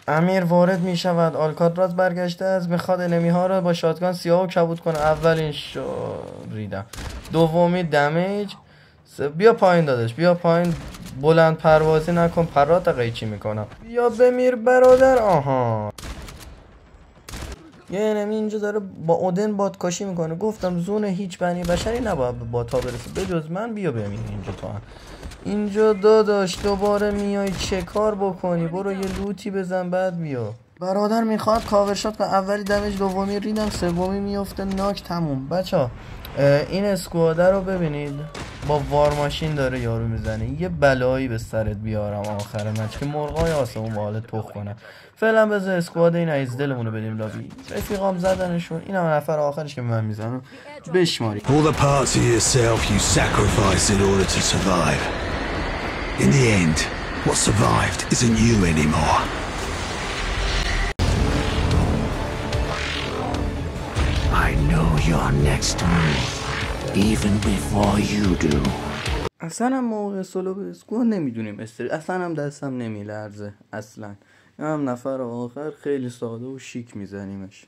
امیر وارد می شود. آلکاتراز برگشته است، میخواد انمی ها را با شاتگان سیاه و کبود کنه. اولین ریدم، دومی دمیج. بیا پایین دادش، بیا پایین، بلند پروازی نکن، پرات قیچی میکنم. بیا بمیر برادر. آها، یه انمی اینجا داره با اودن بادکشی میکنه. گفتم زون هیچ بنی بشری نباید به باتا برسه بجز من. بیا بمیر اینجا. تو هم اینجا داداش دوباره میای چه کار بکنی؟ برو یه لوتی بزن بعد بیا. برادر میخواد کاور شات کنه. اولی دمیج، دومی ریدم، سومی میفته ناک. تموم بچه. این اسکواده رو ببینید با وارماشین داره یارو میزنه. یه بلایی به سرت بیارم آخر مچ که مرغای آسمون با حالت پخ کنن. فعلا بذار اسکواد این عیز دلمونو بدیم لابی. رفیقام زدنشون. این هم نفر آخرش که من میزنم. بشماری. All the parts of yourself you sacrifice in order to survive. In the end, what survived isn't you anymore. I know your next move, even before you do. اصلا هم موقع سولو به اسکواد نمیدونیم اصلا هم دستم نمیلرزه اصلا. هم نفر آخر خیلی ساده و شیک میزنیمش.